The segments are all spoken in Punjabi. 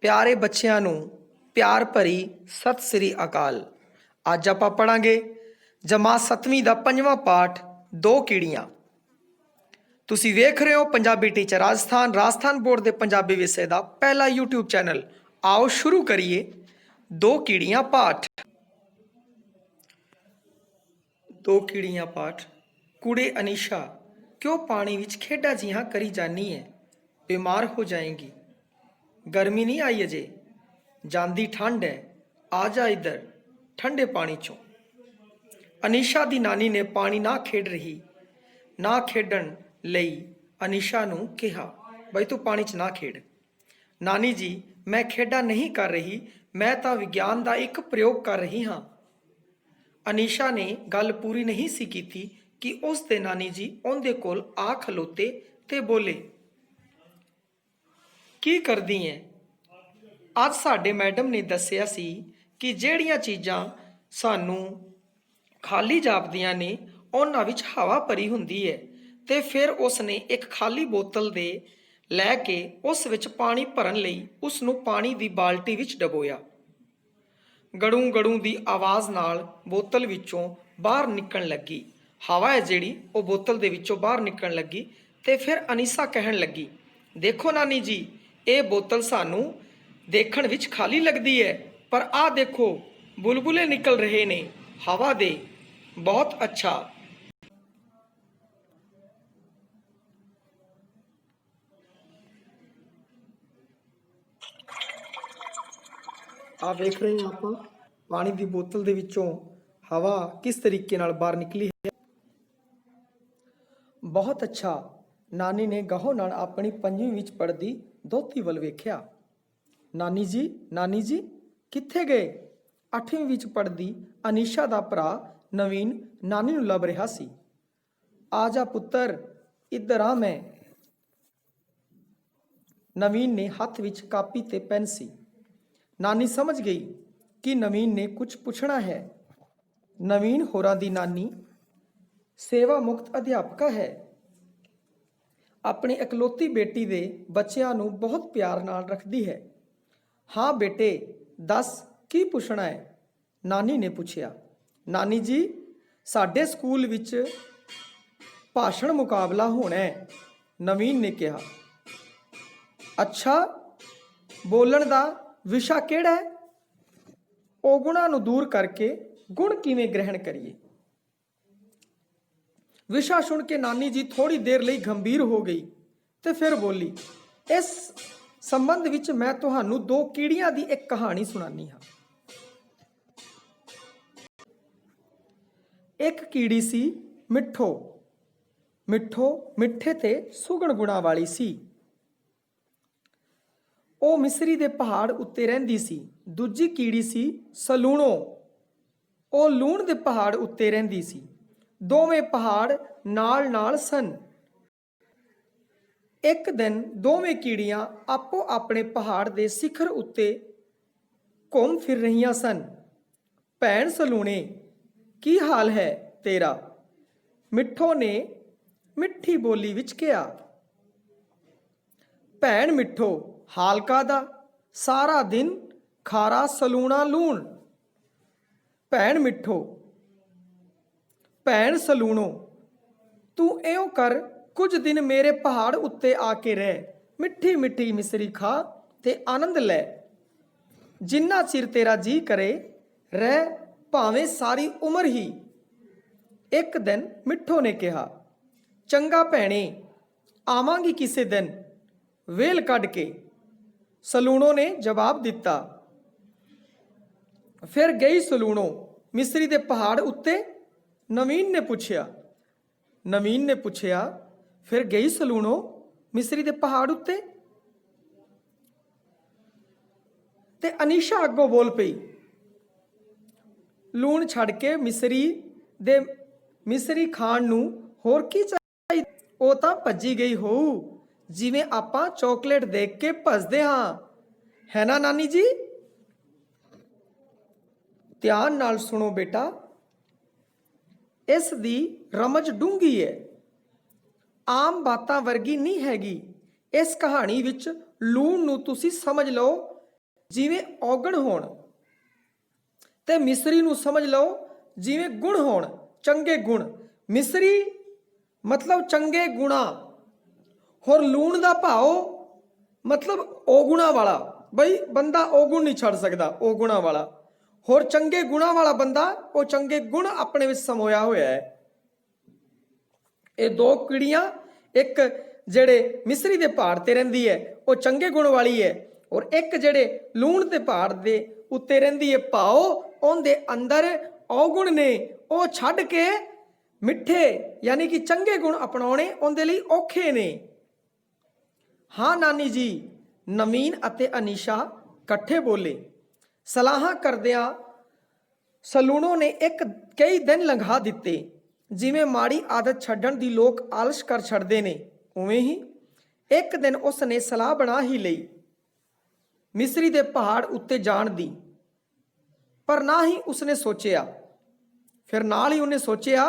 ਪਿਆਰੇ ਬੱਚਿਆਂ ਨੂੰ ਪਿਆਰ ਭਰੀ ਸਤਿ ਸ੍ਰੀ ਅਕਾਲ। ਅੱਜ ਆਪਾਂ ਪੜਾਂਗੇ ਜਮਾਤ 7ਵੀਂ ਦਾ 5ਵਾਂ ਪਾਠ ਦੋ ਕੀੜੀਆਂ। ਤੁਸੀਂ ਵੇਖ ਰਹੇ ਹੋ ਪੰਜਾਬੀ ਟੀਚਰ ਰਾਜਸਥਾਨ ਬੋਰਡ ਦੇ ਪੰਜਾਬੀ ਵਿਸ਼ੇ ਦਾ ਪਹਿਲਾ YouTube ਚੈਨਲ। ਆਓ ਸ਼ੁਰੂ ਕਰੀਏ ਦੋ ਕੀੜੀਆਂ ਪਾਠ। ਦੋ ਕੀੜੀਆਂ ਪਾਠ। ਕੁੜੇ ਅਨੀਸ਼ਾ, ਕਿਉਂ ਪਾਣੀ ਵਿੱਚ ਖੇਡਾਂ ਜਿਹੀਆਂ ਕਰੀ ਜਾਨੀ ਹੈ? ਬਿਮਾਰ ਹੋ ਜਾਏਗੀ। गर्मी नहीं आई अजे, जांदी ठंड है, आ जा इधर ठंडे पानी चों। अनीशा दी नानी ने पानी ना खेड रही ना खेडन लई अनीशा नूं कहा, बई तू पानी च ना खेड। नानी जी, मैं खेडा नहीं कर रही, मैं तां विज्ञान दा एक प्रयोग कर रही हाँ। अनीशा ने गल पूरी नहीं सी कीती कि उस दे नानी जी उहदे कोल आ खलोते ते बोले, ਕੀ ਕਰਦੀ ਹੈ? ਅੱਜ ਸਾਡੇ ਮੈਡਮ ਨੇ ਦੱਸਿਆ ਸੀ ਕਿ ਜਿਹੜੀਆਂ ਚੀਜ਼ਾਂ ਸਾਨੂੰ ਖਾਲੀ ਜਾਪਦੀਆਂ ਨੇ ਉਹਨਾਂ ਵਿੱਚ ਹਵਾ ਭਰੀ ਹੁੰਦੀ ਹੈ। ਤੇ ਫਿਰ ਉਸ ਨੇ ਇੱਕ ਖਾਲੀ ਬੋਤਲ ਦੇ ਲੈ ਕੇ ਉਸ ਵਿੱਚ ਪਾਣੀ ਭਰਨ ਲਈ ਉਸ ਨੂੰ ਪਾਣੀ ਦੀ ਬਾਲਟੀ ਵਿੱਚ ਡਬੋਇਆ। ਗੜੂ ਗੜੂ ਦੀ ਆਵਾਜ਼ ਨਾਲ ਬੋਤਲ ਵਿੱਚੋਂ ਬਾਹਰ ਨਿਕਲਣ ਲੱਗੀ। ਹਵਾ ਹੈ ਜਿਹੜੀ ਉਹ ਬੋਤਲ ਦੇ ਵਿੱਚੋਂ ਬਾਹਰ ਨਿਕਲਣ ਲੱਗੀ। ਤੇ ਫਿਰ ਅਨੀਸਾ ਕਹਿਣ ਲੱਗੀ, ਦੇਖੋ ਨਾਨੀ ਜੀ, ਇਹ ਬੋਤਲ ਸਾਨੂੰ ਦੇਖਣ ਵਿੱਚ ਖਾਲੀ ਲੱਗਦੀ ਹੈ, ਪਰ ਆਹ ਦੇਖੋ ਬੁਲਬੁਲੇ ਨਿਕਲ ਰਹੇ ਨੇ ਹਵਾ ਦੇ। ਬਹੁਤ ਅੱਛਾ। ਆ ਵੇਖ ਰਹੇ ਹਾਂ ਆਪਾਂ ਪਾਣੀ ਦੀ ਬੋਤਲ ਦੇ ਵਿੱਚੋਂ ਹਵਾ ਕਿਸ ਤਰੀਕੇ ਨਾਲ ਬਾਹਰ ਨਿਕਲੀ ਹੈ। ਬਹੁਤ ਅੱਛਾ। ਨਾਨੀ ਨੇ ਗਹੁ ਨਾਲ ਆਪਣੀ 5ਵੀਂ ਵਿੱਚ ਪੜ੍ਹਦੀ ਦੋਤੀ ਵੱਲ ਵੇਖਿਆ। ਨਾਨੀ ਜੀ ਕਿੱਥੇ ਗਏ? 8ਵੀਂ ਵਿੱਚ ਪੜ੍ਹਦੀ ਅਨੀਸ਼ਾ ਦਾ ਭਰਾ ਨਵੀਨ ਨਾਨੀ ਨੂੰ ਲੱਭ ਰਿਹਾ ਸੀ। ਆ ਜਾ ਪੁੱਤਰ, ਇੱਧਰ ਆ ਮੈਂ। ਨਵੀਨ ਨੇ ਹੱਥ ਵਿੱਚ ਕਾਪੀ ਤੇ ਪੈਨ ਸੀ। ਨਾਨੀ ਸਮਝ ਗਈ ਕਿ ਨਵੀਨ ਨੇ ਕੁਝ ਪੁੱਛਣਾ ਹੈ। ਨਵੀਨ ਹੋਰਾਂ ਦੀ ਨਾਨੀ ਸੇਵਾ ਮੁਕਤ ਅਧਿਆਪਕਾ ਹੈ। ਆਪਣੀ ਇਕਲੌਤੀ ਬੇਟੀ ਦੇ ਬੱਚਿਆਂ ਨੂੰ ਬਹੁਤ ਪਿਆਰ ਨਾਲ ਰੱਖਦੀ ਹੈ। ਹਾਂ ਬੇਟੇ, ਦੱਸ ਕੀ ਪੁੱਛਣਾ ਹੈ? ਨਾਨੀ ਨੇ ਪੁੱਛਿਆ। ਨਾਨੀ ਜੀ, ਸਾਡੇ ਸਕੂਲ ਵਿੱਚ ਭਾਸ਼ਣ ਮੁਕਾਬਲਾ ਹੋਣਾ ਹੈ, ਨਵੀਨ ਨੇ ਕਿਹਾ। ਅੱਛਾ, ਬੋਲਣ ਦਾ ਵਿਸ਼ਾ ਕਿਹੜਾ ਹੈ? ਔਗੁਣਾਂ ਨੂੰ ਦੂਰ ਕਰਕੇ ਗੁਣ ਕਿਵੇਂ ਗ੍ਰਹਿਣ ਕਰੀਏ? ਵਿਸ਼ਾ ਸੁਣ ਕੇ ਨਾਨੀ ਜੀ ਥੋੜੀ ਦੇਰ ਲਈ ਗੰਭੀਰ ਹੋ ਗਈ ਤੇ ਫਿਰ ਬੋਲੀ, ਇਸ ਸੰਬੰਧ ਵਿੱਚ ਮੈਂ ਤੁਹਾਨੂੰ ਦੋ ਕੀੜੀਆਂ ਦੀ ਇੱਕ ਕਹਾਣੀ ਸੁਣਾਨੀ ਹਾਂ। ਇੱਕ ਕੀੜੀ ਸੀ ਮਿੱਠੋ। ਮਿੱਠੇ ਤੇ ਸੁਗਣ ਗੁਣਾਂ ਵਾਲੀ ਸੀ। ਉਹ ਮਿਸਰੀ ਦੇ ਪਹਾੜ ਉੱਤੇ ਰਹਿੰਦੀ ਸੀ। ਦੂਜੀ ਕੀੜੀ ਸੀ ਸਲੂਣੋ। ਉਹ ਲੂਣ ਦੇ ਪਹਾੜ ਉੱਤੇ ਰਹਿੰਦੀ ਸੀ। ਦੋਵੇਂ ਪਹਾੜ ਨਾਲ ਸਨ। ਇੱਕ ਦਿਨ ਦੋਵੇਂ ਕੀੜੀਆਂ ਆਪੋ ਆਪਣੇ ਪਹਾੜ ਦੇ ਸਿਖਰ ਉੱਤੇ ਘੁੰਮ ਫਿਰ ਰਹੀਆਂ ਸਨ। ਭੈਣ ਸਲੂਣੇ, ਕੀ ਹਾਲ ਹੈ ਤੇਰਾ? ਮਿੱਠੋ ਨੇ ਮਿੱਠੀ ਬੋਲੀ ਵਿੱਚ ਕਿਹਾ। ਭੈਣ ਮਿੱਠੋ, ਹਾਲ ਕਾਹਦਾ? ਸਾਰਾ ਦਿਨ ਖਾਰਾ ਸਲੂਣਾ ਲੂਣ। ਭੈਣ ਮਿੱਠੋ, ਭੈਣ ਸਲੂਣੋ, ਤੂੰ ਇਉਂ ਕਰ, ਕੁਝ ਦਿਨ ਮੇਰੇ ਪਹਾੜ ਉੱਤੇ ਆ ਕੇ ਰਹਿ। ਮਿੱਠੀ ਮਿੱਠੀ ਮਿਸਰੀ ਖਾ ਤੇ ਆਨੰਦ ਲੈ। ਜਿੰਨਾ ਚਿਰ ਤੇਰਾ ਜੀ ਕਰੇ ਰਹਿ, ਭਾਵੇਂ ਸਾਰੀ ਉਮਰ ਹੀ। ਇੱਕ ਦਿਨ ਮਿੱਠੋ ਨੇ ਕਿਹਾ, ਚੰਗਾ ਭੈਣੇ, ਆਵਾਂਗੀ ਕਿਸੇ ਦਿਨ ਵੇਲ ਕੱਢ ਕੇ। ਸਲੂਣੋ ਨੇ ਜਵਾਬ ਦਿੱਤਾ। ਫਿਰ ਗਈ ਸਲੂਣੋ ਮਿਸਰੀ ਦੇ ਪਹਾੜ ਉੱਤੇ। ਨਵੀਨ ਨੇ ਪੁੱਛਿਆ, ਫਿਰ ਗਈ ਸਲੂਣੋ ਮਿਸਰੀ ਦੇ ਪਹਾੜ ਉੱਤੇ? ਤੇ ਅਨੀਸ਼ਾ ਅੱਗੋਂ ਬੋਲ ਪਈ, ਲੂਣ ਛੱਡ ਕੇ ਮਿਸਰੀ ਖਾਣ ਨੂੰ ਹੋਰ ਕੀ ਚਾਹੀਦਾ? ਉਹ ਤਾਂ ਭੱਜੀ ਗਈ ਹੋਊ, ਜਿਵੇਂ ਆਪਾਂ ਚਾਕਲੇਟ ਦੇਖ ਕੇ ਭੱਜਦੇ ਹਾਂ, ਹੈ ਨਾ ਨਾਨੀ ਜੀ? ਧਿਆਨ ਨਾਲ ਸੁਣੋ ਬੇਟਾ, ਇਸ ਦੀ ਰਮਜ ਡੂੰਘੀ ਹੈ, ਆਮ ਬਾਤਾਂ ਵਰਗੀ ਨਹੀਂ ਹੈਗੀ। ਇਸ ਕਹਾਣੀ ਵਿੱਚ ਲੂਣ ਨੂੰ ਤੁਸੀਂ ਸਮਝ ਲਓ ਜਿਵੇਂ ਔਗਣ ਹੋਣ, ਤੇ ਮਿਸਰੀ ਨੂੰ ਸਮਝ ਲਓ ਜਿਵੇਂ ਗੁਣ ਹੋਣ, ਚੰਗੇ ਗੁਣ। ਮਿਸਰੀ ਮਤਲਬ ਚੰਗੇ ਗੁਣਾ, ਹੋਰ ਲੂਣ ਦਾ ਭਾਓ ਮਤਲਬ ਔਗੁਣਾ ਵਾਲਾ। ਬਈ ਬੰਦਾ ਔਗੁਣ ਨਹੀਂ ਛੱਡ ਸਕਦਾ, ਔਗੁਣਾ ਵਾਲਾ। ਹੋਰ ਚੰਗੇ ਗੁਣਾ ਵਾਲਾ ਬੰਦਾ, ਉਹ ਚੰਗੇ ਗੁਣ ਆਪਣੇ ਵਿੱਚ ਸਮੋਇਆ ਹੋਇਆ ਹੈ। ਇਹ ਦੋ ਕੀੜੀਆਂ, ਇੱਕ ਜਿਹੜੇ ਮਿਸਰੀ ਦੇ ਪਹਾੜ ਤੇ ਰਹਿੰਦੀ ਹੈ ਉਹ ਚੰਗੇ ਗੁਣ ਵਾਲੀ ਹੈ, ਔਰ ਇੱਕ ਜਿਹੜੇ ਲੂਣ ਦੇ ਪਹਾੜ ਦੇ ਉੱਤੇ ਰਹਿੰਦੀ ਹੈ ਭਾਓ, ਉਹਦੇ ਅੰਦਰ ਔਗੁਣ ਨੇ, ਉਹ ਛੱਡ ਕੇ ਮਿੱਠੇ ਯਾਨੀ ਕਿ ਚੰਗੇ ਗੁਣ ਅਪਣਾਉਣੇ ਉਹਦੇ ਲਈ ਔਖੇ ਨੇ। ਹਾਂ ਨਾਨੀ ਜੀ, ਨਵੀਨ ਅਤੇ ਅਨੀਸ਼ਾ ਇਕੱਠੇ ਬੋਲੇ। ਸਲਾਹਾਂ ਕਰਦਿਆਂ ਸਲੂਣੋ ਨੇ ਕਈ ਦਿਨ ਲੰਘਾ ਦਿੱਤੇ। ਜਿਵੇਂ ਮਾੜੀ ਆਦਤ ਛੱਡਣ ਦੀ ਲੋਕ ਆਲਸ ਕਰ ਛੱਡਦੇ ਨੇ, ਉਵੇਂ ਹੀ ਇੱਕ ਦਿਨ ਉਸ ਨੇ ਸਲਾਹ ਬਣਾ ਹੀ ਲਈ ਮਿਸਰੀ ਦੇ ਪਹਾੜ ਉੱਤੇ ਜਾਣ ਦੀ। ਪਰ ਨਾ ਹੀ ਉਸਨੇ ਸੋਚਿਆ, ਫਿਰ ਨਾਲ ਹੀ ਉਹਨੇ ਸੋਚਿਆ,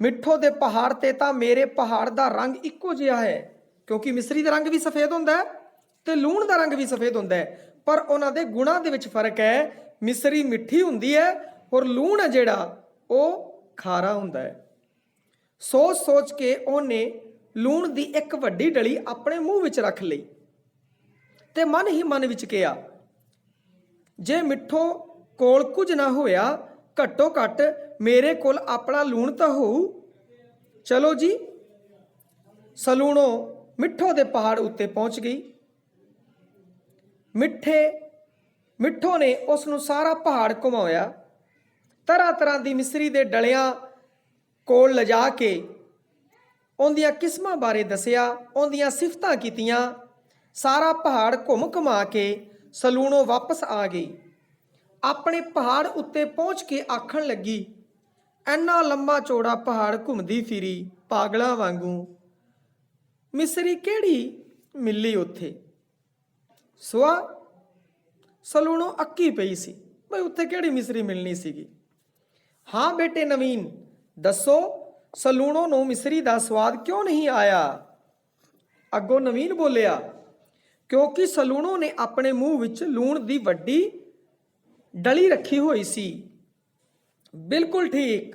ਮਿੱਠੋ ਦੇ ਪਹਾੜ ਤੇ ਤਾਂ ਮੇਰੇ ਪਹਾੜ ਦਾ ਰੰਗ ਇੱਕੋ ਜਿਹਾ ਹੈ, ਕਿਉਂਕਿ ਮਿਸਰੀ ਦਾ ਰੰਗ ਵੀ ਸਫੇਦ ਹੁੰਦਾ ਹੈ ਤੇ ਲੂਣ ਦਾ ਰੰਗ ਵੀ ਸਫੇਦ ਹੁੰਦਾ ਹੈ, ਪਰ ਉਹਨਾਂ ਦੇ ਗੁਣਾਂ ਦੇ ਵਿੱਚ ਫਰਕ ਹੈ। ਮਿਸਰੀ ਮਿੱਠੀ ਹੁੰਦੀ ਹੈ ਔਰ ਲੂਣ ਹੈ ਜਿਹੜਾ ਉਹ ਖਾਰਾ ਹੁੰਦਾ ਹੈ। ਸੋਚ ਸੋਚ ਕੇ ਉਹਨੇ ਲੂਣ ਦੀ ਇੱਕ ਵੱਡੀ ਡਲੀ ਆਪਣੇ ਮੂੰਹ ਵਿੱਚ ਰੱਖ ਲਈ ਤੇ ਮਨ ਹੀ ਮਨ ਵਿੱਚ ਕਿਹਾ, ਜੇ ਮਿੱਠੋ ਕੋਲ ਕੁਝ ਨਾ ਹੋਇਆ, ਘੱਟੋ ਘੱਟ ਮੇਰੇ ਕੋਲ ਆਪਣਾ ਲੂਣ ਤਾਂ ਹੋਊ। ਚਲੋ ਜੀ। ਸਲੂਣੋ ਮਿੱਠੋ ਦੇ ਪਹਾੜ ਉੱਤੇ ਪਹੁੰਚ ਗਈ। ਮਿੱਠੋ ਨੇ ਉਸ ਨੂੰ ਸਾਰਾ ਪਹਾੜ ਘੁਮਾਇਆ, ਤਰ੍ਹਾਂ ਤਰ੍ਹਾਂ ਦੀ ਮਿਸਰੀ ਦੇ ਡਲਿਆਂ ਕੋਲ ਲਿਜਾ ਕੇ ਉਹਦੀਆਂ ਕਿਸਮਾਂ ਬਾਰੇ ਦੱਸਿਆ, ਉਹਦੀਆਂ ਸਿਫਤਾਂ ਕੀਤੀਆਂ। ਸਾਰਾ ਪਹਾੜ ਘੁੰਮ ਘੁਮਾ ਕੇ ਸਲੂਣੋ ਵਾਪਸ ਆ ਗਈ। ਆਪਣੇ ਪਹਾੜ ਉੱਤੇ ਪਹੁੰਚ ਕੇ ਆਖਣ ਲੱਗੀ, ਇੰਨਾ ਲੰਮਾ ਚੌੜਾ ਪਹਾੜ ਘੁੰਮਦੀ ਫਿਰੀ ਪਾਗਲਾਂ ਵਾਂਗੂ, ਮਿਸਰੀ ਕਿਹੜੀ ਮਿਲੀ ਉੱਥੇ? ਸੁਆ ਸਲੂਣੋ ਅੱਕੀ ਪਈ ਸੀ, ਬਈ ਉੱਥੇ ਕਿਹੜੀ ਮਿਸਰੀ ਮਿਲਣੀ ਸੀਗੀ। ਹਾਂ ਬੇਟੇ ਨਵੀਨ, ਦੱਸੋ ਸਲੂਣੋ ਨੂੰ ਮਿਸਰੀ ਦਾ ਸਵਾਦ ਕਿਉਂ ਨਹੀਂ ਆਇਆ? ਅੱਗੋਂ ਨਵੀਨ ਬੋਲਿਆ, ਕਿਉਂਕਿ ਸਲੂਣੋ ਨੇ ਆਪਣੇ ਮੂੰਹ ਵਿੱਚ ਲੂਣ ਦੀ ਵੱਡੀ ਡਲੀ ਰੱਖੀ ਹੋਈ ਸੀ। ਬਿਲਕੁਲ ਠੀਕ।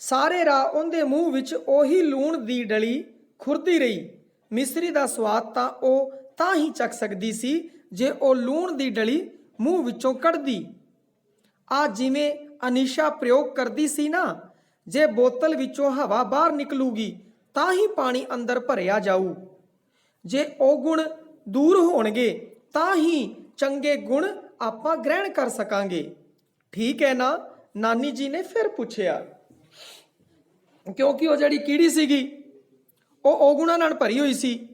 ਸਾਰੇ ਰਾਹ ਉਹਦੇ ਮੂੰਹ ਵਿੱਚ ਉਹੀ ਲੂਣ ਦੀ ਡਲੀ ਖੁਰਦੀ ਰਹੀ। ਮਿਸਰੀ ਦਾ ਸਵਾਦ ਤਾਂ ਉਹ ਤਾਂ ਹੀ ਚੱਕ ਸਕਦੀ ਸੀ ਜੇ ਉਹ ਲੂਣ ਦੀ ਡਲੀ ਮੂੰਹ ਵਿੱਚੋਂ ਕੱਢਦੀ। ਆ ਜਿਵੇਂ ਅਨੀਸ਼ਾ ਪ੍ਰਯੋਗ ਕਰਦੀ ਸੀ ਨਾ, ਜੇ ਬੋਤਲ ਵਿੱਚੋਂ ਹਵਾ ਬਾਹਰ ਨਿਕਲੂਗੀ ਤਾਂ ਹੀ ਪਾਣੀ ਅੰਦਰ ਭਰਿਆ ਜਾਊ। ਜੇ ਉਹ ਗੁਣ ਦੂਰ ਹੋਣਗੇ ਤਾਂ ਹੀ ਚੰਗੇ ਗੁਣ ਆਪਾਂ ਗ੍ਰਹਿਣ ਕਰ ਸਕਾਂਗੇ। ਠੀਕ ਹੈ ਨਾ? ਨਾਨੀ ਜੀ ਨੇ ਫਿਰ ਪੁੱਛਿਆ, ਕਿਉਂਕਿ ਉਹ ਜਿਹੜੀ ਕੀੜੀ ਸੀਗੀ ਉਹ ਔਗੁਣਾਂ ਨਾਲ ਭਰੀ ਹੋਈ ਸੀ।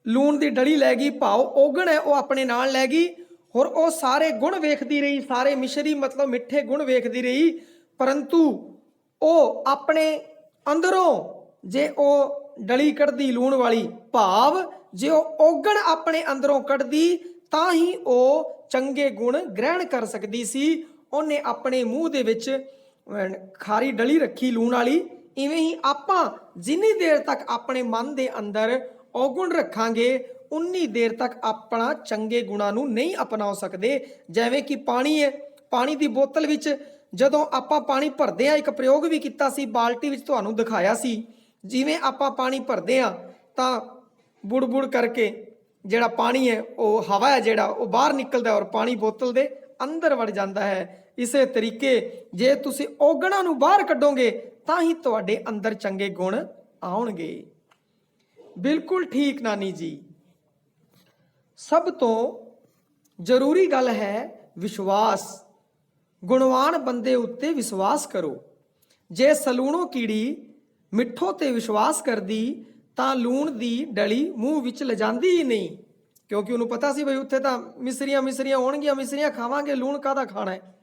ਲੂਣ ਦੀ ਡਲੀ ਲੈ ਗਈ, ਭਾਵ ਔਗਣ ਹੈ ਉਹ ਆਪਣੇ ਨਾਲ ਲੈ ਗਈ, ਹੋਰ ਉਹ ਸਾਰੇ ਗੁਣ ਵੇਖਦੀ ਰਹੀ, ਸਾਰੇ ਮਿਸ਼ਰੀ ਮਤਲਬ ਮਿੱਠੇ ਗੁਣ ਵੇਖਦੀ ਰਹੀ, ਪਰੰਤੂ ਉਹ ਆਪਣੇ ਅੰਦਰੋਂ ਜੇ ਉਹ ਡਲੀ ਕੱਢਦੀ ਲੂਣ ਵਾਲੀ, ਭਾਵ ਜੇ ਉਹ ਔਗਣ ਆਪਣੇ ਅੰਦਰੋਂ ਕੱਢਦੀ ਤਾਂ ਹੀ ਉਹ ਚੰਗੇ ਗੁਣ ਗ੍ਰਹਿਣ ਕਰ ਸਕਦੀ ਸੀ। ਉਹਨੇ ਆਪਣੇ ਮੂੰਹ ਦੇ ਵਿੱਚ ਖਾਰੀ ਡਲੀ ਰੱਖੀ ਲੂਣ ਵਾਲੀ। ਇਵੇਂ ਹੀ ਆਪਾਂ ਜਿੰਨੀ ਦੇਰ ਤੱਕ ਆਪਣੇ ਮਨ ਦੇ ਅੰਦਰ ਔਗੁਣ ਰੱਖਾਂਗੇ ਉਨੀ ਦੇਰ ਤੱਕ ਆਪਣਾ ਚੰਗੇ ਗੁਣਾਂ ਨੂੰ ਨਹੀਂ ਅਪਣਾ ਸਕਦੇ। ਜਿਵੇਂ ਕਿ ਪਾਣੀ ਹੈ, ਪਾਣੀ ਦੀ ਬੋਤਲ ਵਿੱਚ ਜਦੋਂ ਆਪਾਂ ਪਾਣੀ ਭਰਦੇ ਹਾਂ, ਇੱਕ ਪ੍ਰਯੋਗ ਵੀ ਕੀਤਾ ਸੀ, ਬਾਲਟੀ ਵਿੱਚ ਤੁਹਾਨੂੰ ਦਿਖਾਇਆ ਸੀ। ਜਿਵੇਂ ਆਪਾਂ ਪਾਣੀ ਭਰਦੇ ਹਾਂ ਤਾਂ ਬੁੜ ਕਰਕੇ ਜਿਹੜਾ ਪਾਣੀ ਹੈ ਉਹ ਹਵਾ ਹੈ ਜਿਹੜਾ ਉਹ ਬਾਹਰ ਨਿਕਲਦਾ ਔਰ ਪਾਣੀ ਬੋਤਲ ਦੇ ਅੰਦਰ ਵੜ ਜਾਂਦਾ ਹੈ। ਇਸੇ ਤਰੀਕੇ ਜੇ ਤੁਸੀਂ ਔਗਣਾਂ ਨੂੰ ਬਾਹਰ ਕੱਢੋਗੇ ਤਾਂ ਹੀ ਤੁਹਾਡੇ ਅੰਦਰ ਚੰਗੇ ਗੁਣ ਆਉਣਗੇ। ਬਿਲਕੁਲ ਠੀਕ ਨਾਨੀ ਜੀ। ਸਭ ਤੋਂ ਜ਼ਰੂਰੀ ਗੱਲ ਹੈ ਵਿਸ਼ਵਾਸ। ਗੁਣਵਾਨ ਬੰਦੇ ਉੱਤੇ ਵਿਸ਼ਵਾਸ ਕਰੋ। ਜੇ ਸਲੂਣੋ ਕੀੜੀ ਮਿੱਠੋ ਤੇ ਵਿਸ਼ਵਾਸ ਕਰਦੀ ਤਾਂ ਲੂਣ ਦੀ ਡਲੀ ਮੂੰਹ ਵਿੱਚ ਲਿਜਾਂਦੀ ਹੀ ਨਹੀਂ, ਕਿਉਂਕਿ ਉਹਨੂੰ ਪਤਾ ਸੀ ਬਈ ਉੱਥੇ ਤਾਂ ਮਿਸਰੀਆਂ ਹੋਣਗੀਆਂ, ਮਿਸਰੀਆਂ ਖਾਵਾਂਗੇ, ਲੂਣ ਕਾਹਦਾ ਖਾਣਾ ਹੈ।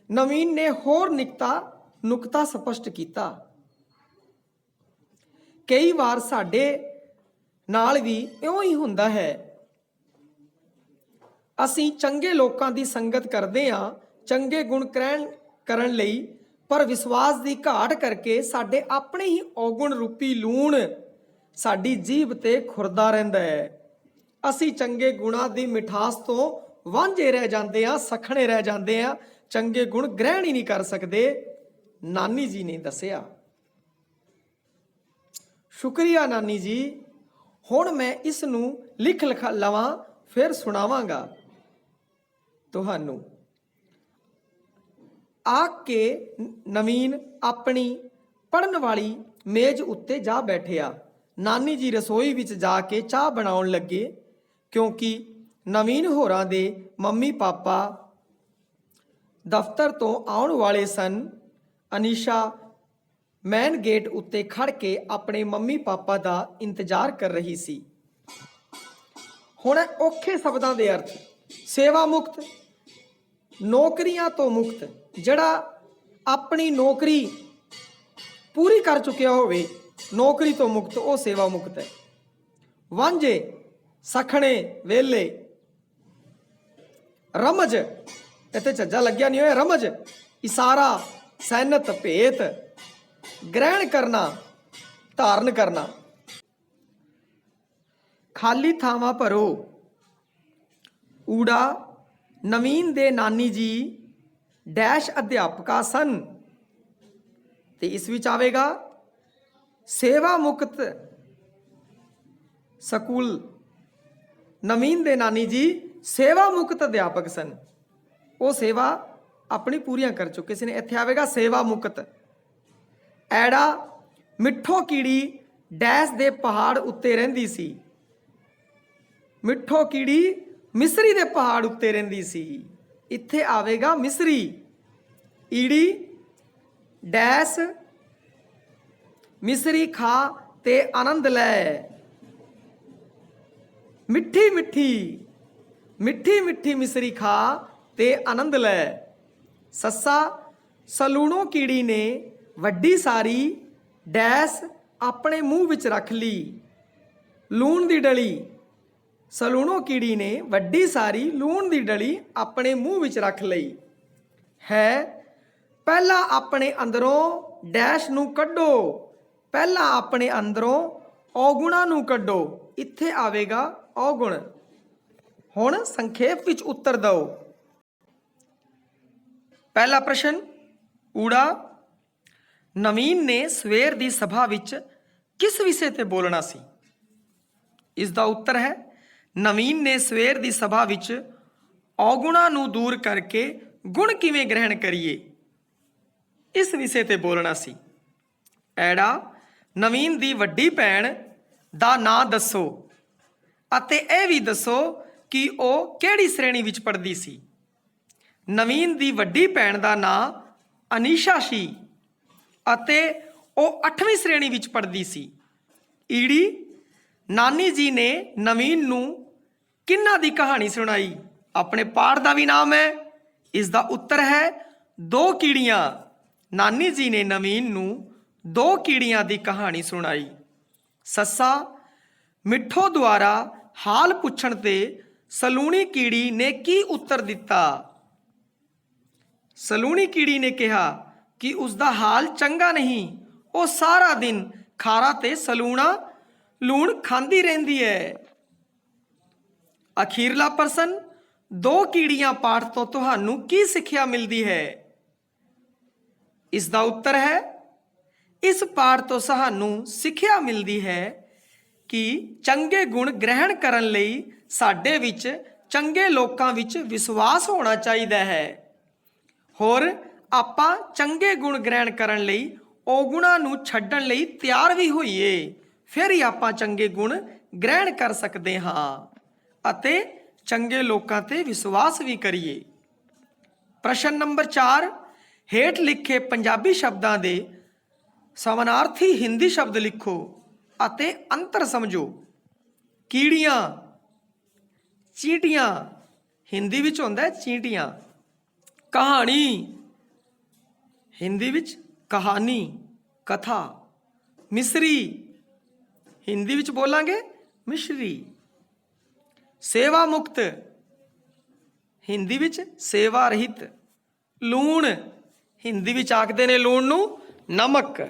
ਨਵੀਨ ਨੇ ਹੋਰ ਨੁਕਤਾ ਸਪਸ਼ਟ ਕੀਤਾ, ਕਈ ਵਾਰ ਸਾਡੇ ਨਾਲ ਵੀ ਇਉਂ ਹੀ ਹੁੰਦਾ ਹੈ। ਅਸੀਂ ਚੰਗੇ ਲੋਕਾਂ ਦੀ ਸੰਗਤ ਕਰਦੇ ਹਾਂ ਚੰਗੇ ਗੁਣ ਗ੍ਰਹਿਣ ਕਰਨ ਲਈ, ਪਰ ਵਿਸ਼ਵਾਸ ਦੀ ਘਾਟ ਕਰਕੇ ਸਾਡੇ ਆਪਣੇ ਹੀ ਔਗੁਣ ਰੂਪੀ ਲੂਣ ਸਾਡੀ ਜੀਭ ਤੇ ਖੁਰਦਾ ਰਹਿੰਦਾ ਹੈ। ਅਸੀਂ ਚੰਗੇ ਗੁਣਾਂ ਦੀ ਮਿਠਾਸ ਤੋਂ ਵਾਂਝੇ ਰਹਿ ਜਾਂਦੇ ਹਾਂ, ਸਖਣੇ ਰਹਿ ਜਾਂਦੇ ਹਾਂ, ਚੰਗੇ ਗੁਣ ਗ੍ਰਹਿਣ ਹੀ ਨਹੀਂ ਕਰ ਸਕਦੇ, ਨਾਨੀ ਜੀ ਨੇ ਦੱਸਿਆ। ਸ਼ੁਕਰੀਆ ਨਾਨੀ ਜੀ। ਹੁਣ ਮੈਂ ਇਸ ਨੂੰ ਲਿਖ ਲਵਾਂ, ਫਿਰ ਸੁਣਾਵਾਂਗਾ ਤੁਹਾਨੂੰ। ਆਖ ਕੇ ਨਵੀਨ ਆਪਣੀ ਪੜਨ ਵਾਲੀ ਮੇਜ਼ ਉੱਤੇ ਜਾ ਬੈਠਿਆ। ਨਾਨੀ ਜੀ ਰਸੋਈ ਵਿੱਚ ਜਾ ਕੇ ਚਾਹ ਬਣਾਉਣ ਲੱਗੇ, ਕਿਉਂਕਿ ਨਵੀਨ ਹੋਰਾਂ ਦੇ ਮੰਮੀ ਪਾਪਾ ਦਫ਼ਤਰ ਤੋਂ ਆਉਣ ਵਾਲੇ ਸਨ। ਅਨੀਸ਼ਾ ਮੈਨ ਗੇਟ ਉੱਤੇ ਖੜ ਕੇ ਆਪਣੇ ਮੰਮੀ ਪਾਪਾ ਦਾ ਇੰਤਜ਼ਾਰ ਕਰ ਰਹੀ ਸੀ। ਹੁਣ ਔਖੇ ਸ਼ਬਦਾਂ ਦੇ ਅਰਥ। ਸੇਵਾ ਮੁਕਤ, ਨੌਕਰੀਆਂ ਤੋਂ ਮੁਕਤ, ਜਿਹੜਾ ਆਪਣੀ ਨੌਕਰੀ ਪੂਰੀ ਕਰ ਚੁੱਕਿਆ ਹੋਵੇ, ਨੌਕਰੀ ਤੋਂ ਮੁਕਤ, ਉਹ ਸੇਵਾ ਮੁਕਤ ਹੈ। ਵਾਂਝੇ, ਸਖਣੇ, ਵੇਲੇ। ਰਮਜ, ਇੱਥੇ ਝੱਜਾ ਲੱਗਿਆ ਨਹੀਂ ਹੋਇਆ, ਰਮਜ, ਇਸ਼ਾਰਾ, ਸੈਨਤ, ਭੇਤ। ਗ੍ਰਹਿਣ ਕਰਨਾ, ਧਾਰਨ ਕਰਨਾ। ਖਾਲੀ ਥਾਵਾਂ ਭਰੋ। ਊੜਾ, ਨਵੀਨ ਦੇ ਨਾਨੀ ਜੀ ਡੈਸ਼ ਅਧਿਆਪਕਾ ਸਨ, ਤੇ ਇਸ ਵਿੱਚ ਆਵੇਗਾ ਸੇਵਾ ਮੁਕਤ ਸਕੂਲ। ਨਵੀਨ ਦੇ ਨਾਨੀ ਜੀ ਸੇਵਾ ਮੁਕਤ ਅਧਿਆਪਕ ਸਨ, ਉਹ ਸੇਵਾ ਆਪਣੀ ਪੂਰੀਆਂ ਕਰ ਚੁੱਕੇ ਸੀ। ਇੱਥੇ ਆਵੇਗਾ ਸੇਵਾ ਮੁਕਤ। ਐੜਾ, ਮਿੱਠੋ ਕੀੜੀ ਡੈਸ਼ ਦੇ ਪਹਾੜ ਉੱਤੇ ਰਹਿੰਦੀ ਸੀ। ਮਿੱਠੋ ਕੀੜੀ ਮਿਸਰੀ ਦੇ ਪਹਾੜ ਉੱਤੇ ਰਹਿੰਦੀ ਸੀ, ਇੱਥੇ ਆਵੇਗਾ ਮਿਸਰੀ। ਈੜੀ, ਡੈਸ਼ ਮਿਸਰੀ ਖਾ ਤੇ ਆਨੰਦ ਲੈ। ਮਿੱਠੀ ਮਿੱਠੀ, ਮਿੱਠੀ ਮਿੱਠੀ ਮਿਸਰੀ ਖਾ ਤੇ ਆਨੰਦ ਲੈ। ਸੱਸਾ, ਸਲੂਣੋ ਕੀੜੀ ਨੇ ਵੱਡੀ ਸਾਰੀ ਡੈਸ਼ ਆਪਣੇ ਮੂੰਹ ਵਿੱਚ ਰੱਖ ਲਈ। ਲੂਣ ਦੀ ਡਲੀ, ਸਲੂਣੋ ਕੀੜੀ ਨੇ ਵੱਡੀ ਸਾਰੀ ਲੂਣ ਦੀ ਡਲੀ ਆਪਣੇ ਮੂੰਹ ਵਿੱਚ ਰੱਖ ਲਈ। ਹੈ, ਪਹਿਲਾਂ ਆਪਣੇ ਅੰਦਰੋਂ ਡੈਸ਼ ਨੂੰ ਕੱਢੋ, ਪਹਿਲਾਂ ਆਪਣੇ ਅੰਦਰੋਂ ਔਗੁਣਾਂ ਨੂੰ ਕੱਢੋ, ਇੱਥੇ ਆਵੇਗਾ ਔਗੁਣ। ਹੁਣ ਸੰਖੇਪ ਵਿੱਚ ਉੱਤਰ ਦਿਓ। ਪਹਿਲਾ ਪ੍ਰਸ਼ਨ, ਊੜਾ, ਨਵੀਨ ਨੇ ਸਵੇਰ ਦੀ ਸਭਾ ਵਿੱਚ ਕਿਸ ਵਿਸ਼ੇ ਤੇ ਬੋਲਣਾ ਸੀ? ਇਸ ਦਾ ਉੱਤਰ ਹੈ, ਨਵੀਨ ਨੇ ਸਵੇਰ ਦੀ ਸਭਾ ਵਿੱਚ ਔਗੁਣਾਂ ਨੂੰ ਦੂਰ ਕਰਕੇ ਗੁਣ ਕਿਵੇਂ ਗ੍ਰਹਿਣ ਕਰੀਏ, ਇਸ ਵਿਸ਼ੇ ਤੇ ਬੋਲਣਾ ਸੀ। ਐੜਾ, ਨਵੀਨ ਦੀ ਵੱਡੀ ਭੈਣ ਦਾ ਨਾਂ ਦੱਸੋ ਅਤੇ ਇਹ ਵੀ ਦੱਸੋ ਕਿ ਉਹ ਕਿਹੜੀ ਸ਼੍ਰੇਣੀ ਵਿੱਚ ਪੜ੍ਹਦੀ ਸੀ। ਨਵੀਨ ਦੀ ਵੱਡੀ ਭੈਣ ਦਾ ਨਾਂ ਅਨੀਸ਼ਾ ਸੀ ਅਤੇ ਉਹ 8ਵੀਂ ਸ਼੍ਰੇਣੀ ਵਿੱਚ ਪੜ੍ਹਦੀ ਸੀ। ਈੜੀ, ਨਾਨੀ ਜੀ ਨੇ ਨਵੀਨ ਨੂੰ ਕਿਹਨਾਂ ਦੀ ਕਹਾਣੀ ਸੁਣਾਈ? ਆਪਣੇ ਪਾਠ ਦਾ ਵੀ ਨਾਮ ਹੈ। ਇਸ ਦਾ ਉੱਤਰ ਹੈ ਦੋ ਕੀੜੀਆਂ। ਨਾਨੀ ਜੀ ਨੇ ਨਵੀਨ ਨੂੰ ਦੋ ਕੀੜੀਆਂ ਦੀ ਕਹਾਣੀ ਸੁਣਾਈ। ਸੱਸਾ, ਮਿੱਠੋ ਦੁਆਰਾ ਹਾਲ ਪੁੱਛਣ ਤੇ ਸਲੂਣੀ ਕੀੜੀ ਨੇ ਕੀ ਉੱਤਰ ਦਿੱਤਾ? ਸਲੂਣੀ ਕੀੜੀ ਨੇ ਕਿਹਾ ਕਿ ਉਸਦਾ ਹਾਲ ਚੰਗਾ ਨਹੀਂ, ਉਹ ਸਾਰਾ ਦਿਨ ਖਾਰਾ ਤੇ ਸਲੂਣਾ ਲੂਣ ਖਾਂਦੀ ਰਹਿੰਦੀ ਹੈ। ਅਖੀਰਲਾ ਪ੍ਰਸ਼ਨ, ਦੋ ਕੀੜੀਆਂ ਪਾਠ ਤੋਂ ਤੁਹਾਨੂੰ ਕੀ ਸਿੱਖਿਆ ਮਿਲਦੀ ਹੈ? ਇਸ ਦਾ ਉੱਤਰ ਹੈ, ਇਸ ਪਾਠ ਤੋਂ ਸਾਨੂੰ ਸਿੱਖਿਆ ਮਿਲਦੀ ਹੈ ਕਿ ਚੰਗੇ ਗੁਣ ਗ੍ਰਹਿਣ ਕਰਨ ਲਈ ਸਾਡੇ ਵਿੱਚ ਚੰਗੇ ਲੋਕਾਂ ਵਿੱਚ ਵਿਸ਼ਵਾਸ ਹੋਣਾ ਚਾਹੀਦਾ ਹੈ। ਹੋਰ ਆਪਾਂ ਚੰਗੇ ਗੁਣ ਗ੍ਰਹਿਣ ਕਰਨ ਲਈ ਔਗੁਣਾਂ ਨੂੰ ਛੱਡਣ ਲਈ ਤਿਆਰ ਵੀ ਹੋਈਏ, ਫਿਰ ਹੀ ਆਪਾਂ ਚੰਗੇ ਗੁਣ ਗ੍ਰਹਿਣ ਕਰ ਸਕਦੇ ਹਾਂ ਅਤੇ ਚੰਗੇ ਲੋਕਾਂ ਤੇ ਵਿਸ਼ਵਾਸ ਵੀ ਕਰੀਏ। ਪ੍ਰਸ਼ਨ ਨੰਬਰ 4, ਹੇਠ ਲਿਖੇ ਪੰਜਾਬੀ ਸ਼ਬਦਾਂ ਦੇ ਸਮਾਨਾਰਥੀ ਹਿੰਦੀ ਸ਼ਬਦ ਲਿਖੋ ਅਤੇ ਅੰਤਰ ਸਮਝੋ। ਕੀੜੀਆਂ, ਚੀਂਟੀਆਂ, ਹਿੰਦੀ ਵਿੱਚ ਹੁੰਦਾ ਚੀਂਟੀਆਂ। ਕਹਾਣੀ, ਹਿੰਦੀ ਵਿੱਚ ਕਹਾਣੀ, ਕਥਾ। ਮਿਸਰੀ, ਹਿੰਦੀ ਵਿੱਚ ਬੋਲਾਂਗੇ ਮਿਸ਼ਰੀ। ਸੇਵਾ ਮੁਕਤ, ਹਿੰਦੀ ਵਿੱਚ ਸੇਵਾ ਰਹਿਤ। ਲੂਣ, ਹਿੰਦੀ ਵਿੱਚ ਆਖਦੇ ਨੇ ਲੂਣ ਨੂੰ ਨਮਕ।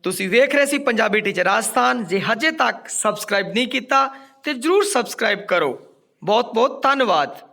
ਤੁਸੀਂ ਵੇਖ ਰਹੇ ਸੀ ਪੰਜਾਬੀ ਟੀਚਰ ਰਾਜਸਥਾਨ। ਜੇ ਹਜੇ ਤੱਕ ਸਬਸਕ੍ਰਾਈਬ ਨਹੀਂ ਕੀਤਾ ਤੇ ਜਰੂਰ ਸਬਸਕ੍ਰਾਈਬ ਕਰੋ। ਬਹੁਤ ਬਹੁਤ ਧੰਨਵਾਦ।